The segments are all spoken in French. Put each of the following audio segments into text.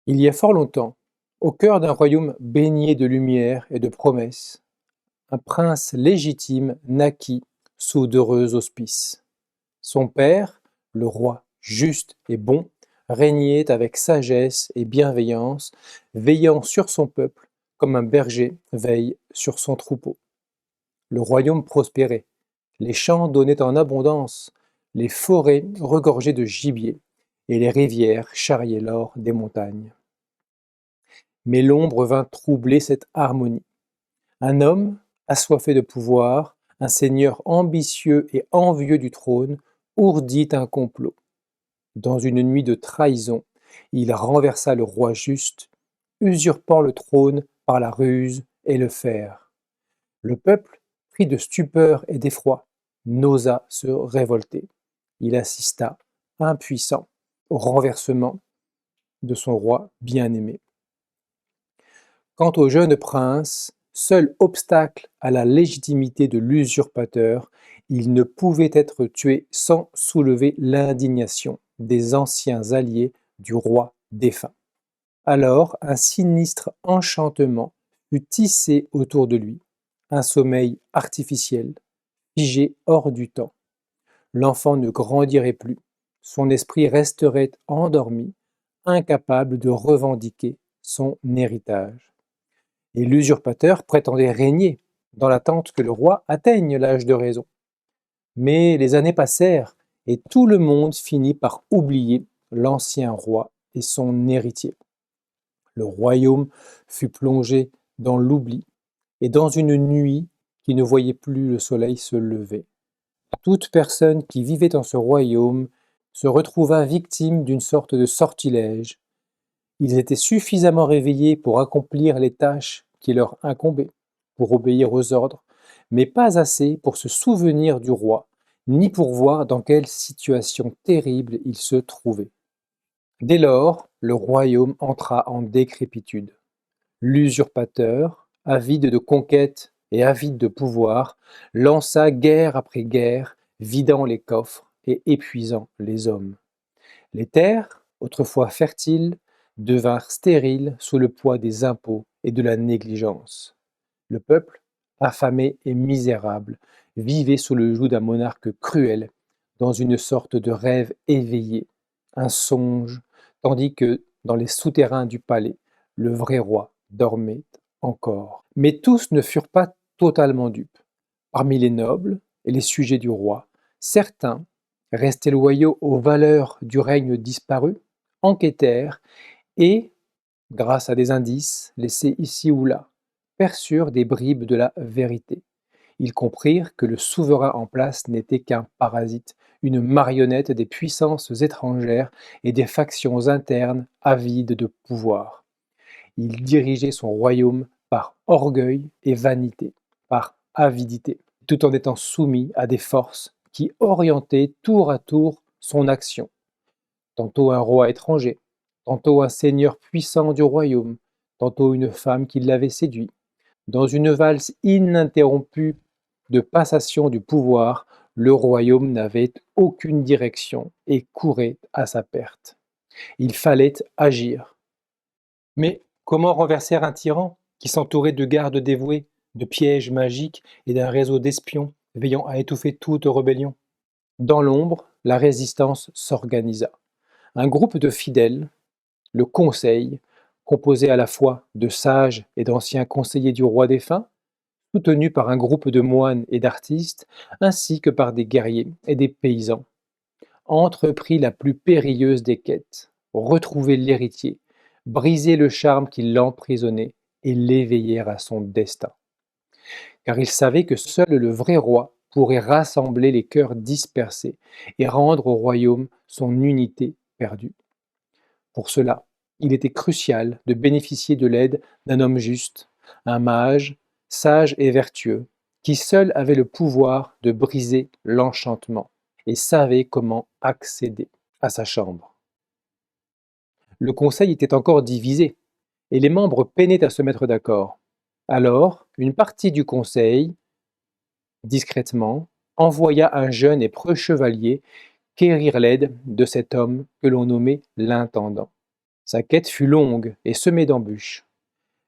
Il y a fort longtemps, au cœur d'un royaume baigné de lumière et de promesses, un prince légitime naquit sous d'heureux auspices. Son père, le roi juste et bon, régnait avec sagesse et bienveillance, veillant sur son peuple comme un berger veille sur son troupeau. Le royaume prospérait, les champs donnaient en abondance, les forêts regorgeaient de gibier, et les rivières charriaient l'or des montagnes. Mais l'ombre vint troubler cette harmonie. Un homme, assoiffé de pouvoir, un seigneur ambitieux et envieux du trône, ourdit un complot. Dans une nuit de trahison, il renversa le roi juste, usurpant le trône par la ruse et le fer. Le peuple, pris de stupeur et d'effroi, n'osa se révolter. Il assista, impuissant, au renversement de son roi bien-aimé. Quant au jeune prince, seul obstacle à la légitimité de l'usurpateur, il ne pouvait être tué sans soulever l'indignation des anciens alliés du roi défunt. Alors un sinistre enchantement fut tissé autour de lui, un sommeil artificiel, figé hors du temps. L'enfant ne grandirait plus, son esprit resterait endormi, incapable de revendiquer son héritage. Et l'usurpateur prétendait régner, dans l'attente que le roi atteigne l'âge de raison. Mais les années passèrent, et tout le monde finit par oublier l'ancien roi et son héritier. Le royaume fut plongé dans l'oubli, et dans une nuit qui ne voyait plus le soleil se lever. Toute personne qui vivait dans ce royaume se retrouva victime d'une sorte de sortilège. Ils étaient suffisamment réveillés pour accomplir les tâches qui leur incombaient, pour obéir aux ordres, mais pas assez pour se souvenir du roi, ni pour voir dans quelle situation terrible il se trouvait. Dès lors, le royaume entra en décrépitude. L'usurpateur, avide de conquête et avide de pouvoir, lança guerre après guerre, vidant les coffres et épuisant les hommes. Les terres, autrefois fertiles, devinrent stériles sous le poids des impôts et de la négligence. Le peuple, affamé et misérable, vivait sous le joug d'un monarque cruel, dans une sorte de rêve éveillé, un songe, tandis que, dans les souterrains du palais, le vrai roi dormait encore. Mais tous ne furent pas totalement dupes. Parmi les nobles et les sujets du roi, certains, restés loyaux aux valeurs du règne disparu, enquêtèrent et, grâce à des indices laissés ici ou là, perçurent des bribes de la vérité. Ils comprirent que le souverain en place n'était qu'un parasite, une marionnette des puissances étrangères et des factions internes avides de pouvoir. Il dirigeait son royaume par orgueil et vanité, par avidité, tout en étant soumis à des forces qui orientaient tour à tour son action. Tantôt un roi étranger, tantôt un seigneur puissant du royaume, tantôt une femme qui l'avait séduit. Dans une valse ininterrompue de passation du pouvoir, le royaume n'avait aucune direction et courait à sa perte. Il fallait agir. Mais comment renverser un tyran qui s'entourait de gardes dévoués, de pièges magiques et d'un réseau d'espions veillant à étouffer toute rébellion? Dans l'ombre, la résistance s'organisa. Un groupe de fidèles, le Conseil, composé à la fois de sages et d'anciens conseillers du roi défunt, soutenu par un groupe de moines et d'artistes, ainsi que par des guerriers et des paysans, entreprit la plus périlleuse des quêtes, retrouver l'héritier, briser le charme qui l'emprisonnait et l'éveiller à son destin. Car il savait que seul le vrai roi pourrait rassembler les cœurs dispersés et rendre au royaume son unité perdue. Pour cela, il était crucial de bénéficier de l'aide d'un homme juste, un mage, sage et vertueux, qui seul avait le pouvoir de briser l'enchantement et savait comment accéder à sa chambre. Le conseil était encore divisé, et les membres peinaient à se mettre d'accord. Alors, une partie du conseil, discrètement, envoya un jeune et preux chevalier quérir l'aide de cet homme que l'on nommait l'intendant. Sa quête fut longue et semée d'embûches.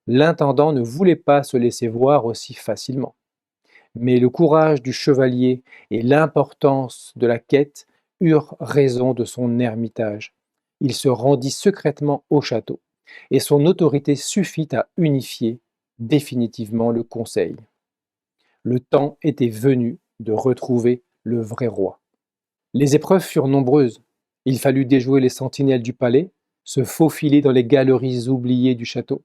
L'intendant ne voulait pas se laisser voir aussi facilement. Mais le courage du chevalier et l'importance de la quête eurent raison de son ermitage. Il se rendit secrètement au château, et son autorité suffit à unifier définitivement le conseil. Le temps était venu de retrouver le vrai roi. Les épreuves furent nombreuses. Il fallut déjouer les sentinelles du palais, se faufiler dans les galeries oubliées du château,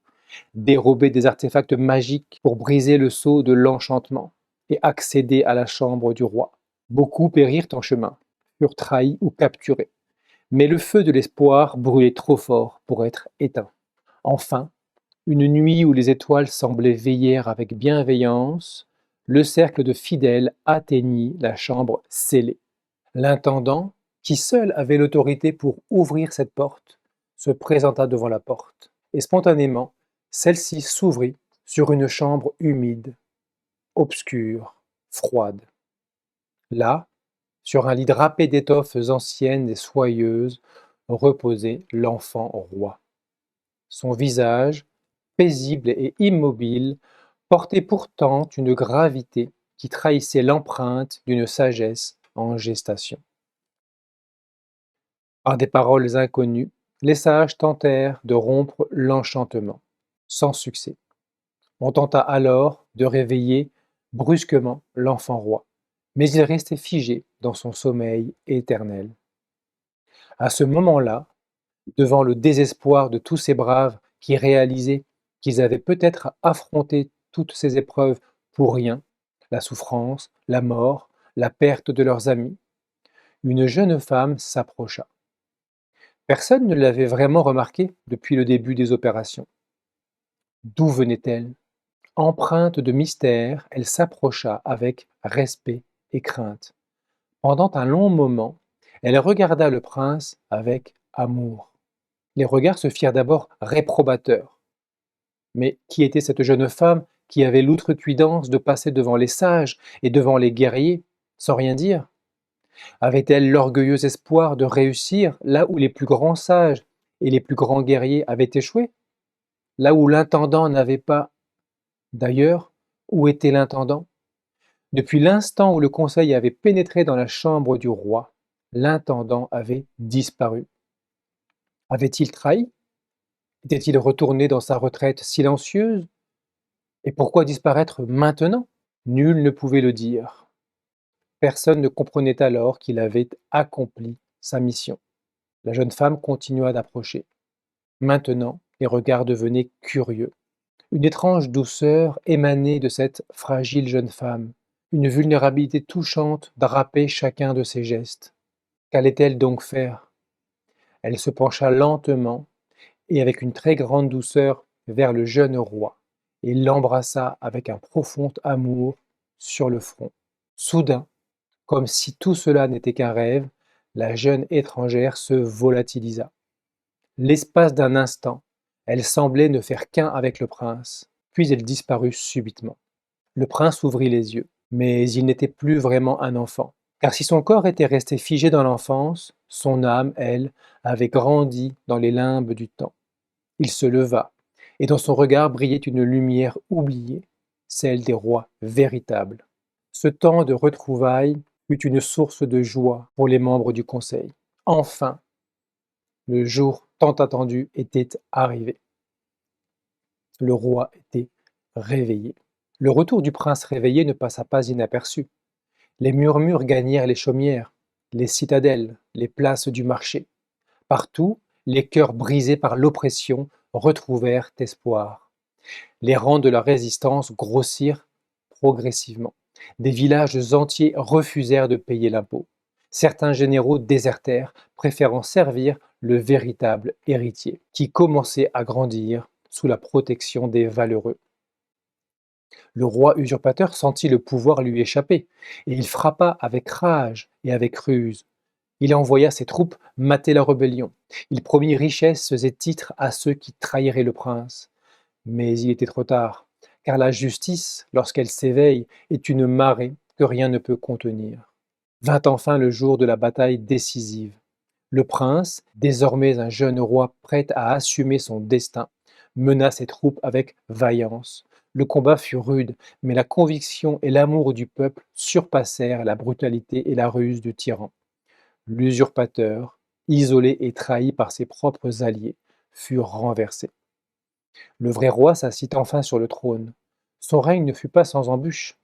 dérober des artefacts magiques pour briser le sceau de l'enchantement et accéder à la chambre du roi. Beaucoup périrent en chemin, furent trahis ou capturés, mais le feu de l'espoir brûlait trop fort pour être éteint. Enfin, une nuit où les étoiles semblaient veiller avec bienveillance, le cercle de fidèles atteignit la chambre scellée. L'intendant, qui seul avait l'autorité pour ouvrir cette porte, se présenta devant la porte, et spontanément, celle-ci s'ouvrit sur une chambre humide, obscure, froide. Là, sur un lit drapé d'étoffes anciennes et soyeuses, reposait l'enfant roi. Son visage, paisible et immobile, portait pourtant une gravité qui trahissait l'empreinte d'une sagesse en gestation. Par des paroles inconnues, les sages tentèrent de rompre l'enchantement, sans succès. On tenta alors de réveiller brusquement l'enfant roi, mais il restait figé dans son sommeil éternel. À ce moment-là, devant le désespoir de tous ces braves qui réalisaient qu'ils avaient peut-être affronté toutes ces épreuves pour rien, la souffrance, la mort, la perte de leurs amis, une jeune femme s'approcha. Personne ne l'avait vraiment remarquée depuis le début des opérations. D'où venait-elle? Empreinte de mystère, elle s'approcha avec respect et crainte. Pendant un long moment, elle regarda le prince avec amour. Les regards se firent d'abord réprobateurs. Mais qui était cette jeune femme qui avait l'outrecuidance de passer devant les sages et devant les guerriers sans rien dire? Avait-elle l'orgueilleux espoir de réussir là où les plus grands sages et les plus grands guerriers avaient échoué? Là où l'intendant n'avait pas... D'ailleurs, où était l'intendant? Depuis l'instant où le conseil avait pénétré dans la chambre du roi, l'intendant avait disparu. Avait-il trahi? Était-il retourné dans sa retraite silencieuse? Et pourquoi disparaître maintenant? Nul ne pouvait le dire. Personne ne comprenait alors qu'il avait accompli sa mission. La jeune femme continua d'approcher. Maintenant, les regards devenaient curieux. Une étrange douceur émanait de cette fragile jeune femme. Une vulnérabilité touchante drapait chacun de ses gestes. Qu'allait-elle donc faire? Elle se pencha lentement et avec une très grande douceur vers le jeune roi et l'embrassa avec un profond amour sur le front. Soudain, comme si tout cela n'était qu'un rêve, la jeune étrangère se volatilisa. L'espace d'un instant, elle semblait ne faire qu'un avec le prince, puis elle disparut subitement. Le prince ouvrit les yeux, mais il n'était plus vraiment un enfant, car si son corps était resté figé dans l'enfance, son âme, elle, avait grandi dans les limbes du temps. Il se leva, et dans son regard brillait une lumière oubliée, celle des rois véritables. Ce temps de retrouvailles fut une source de joie pour les membres du conseil. Enfin, le jour tant attendu était arrivé. Le roi était réveillé. Le retour du prince réveillé ne passa pas inaperçu. Les murmures gagnèrent les chaumières, les citadelles, les places du marché. Partout, les cœurs brisés par l'oppression retrouvèrent espoir. Les rangs de la résistance grossirent progressivement. Des villages entiers refusèrent de payer l'impôt. Certains généraux désertèrent, préférant servir le véritable héritier, qui commençait à grandir sous la protection des valeureux. Le roi usurpateur sentit le pouvoir lui échapper, et il frappa avec rage et avec ruse. Il envoya ses troupes mater la rébellion. Il promit richesses et titres à ceux qui trahiraient le prince. Mais il était trop tard, car la justice, lorsqu'elle s'éveille, est une marée que rien ne peut contenir. Vint enfin le jour de la bataille décisive. Le prince, désormais un jeune roi prêt à assumer son destin, mena ses troupes avec vaillance. Le combat fut rude, mais la conviction et l'amour du peuple surpassèrent la brutalité et la ruse du tyran. L'usurpateur, isolé et trahi par ses propres alliés, fut renversé. Le vrai roi s'assit enfin sur le trône. Son règne ne fut pas sans embûches.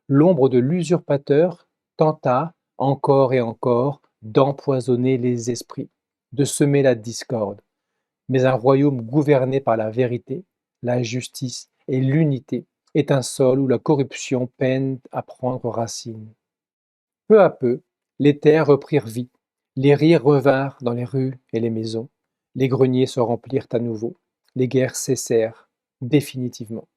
L'ombre de l'usurpateur tenta, encore et encore, d'empoisonner les esprits, de semer la discorde. Mais un royaume gouverné par la vérité, la justice et l'unité est un sol où la corruption peine à prendre racine. Peu à peu, les terres reprirent vie, les rires revinrent dans les rues et les maisons, les greniers se remplirent à nouveau, les guerres cessèrent définitivement.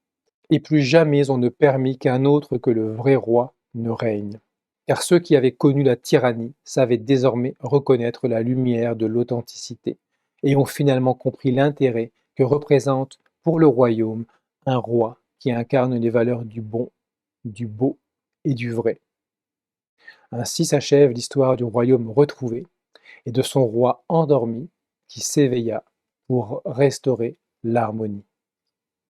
Et plus jamais on ne permit qu'un autre que le vrai roi ne règne. Car ceux qui avaient connu la tyrannie savaient désormais reconnaître la lumière de l'authenticité et ont finalement compris l'intérêt que représente pour le royaume un roi qui incarne les valeurs du bon, du beau et du vrai. Ainsi s'achève l'histoire du royaume retrouvé et de son roi endormi qui s'éveilla pour restaurer l'harmonie.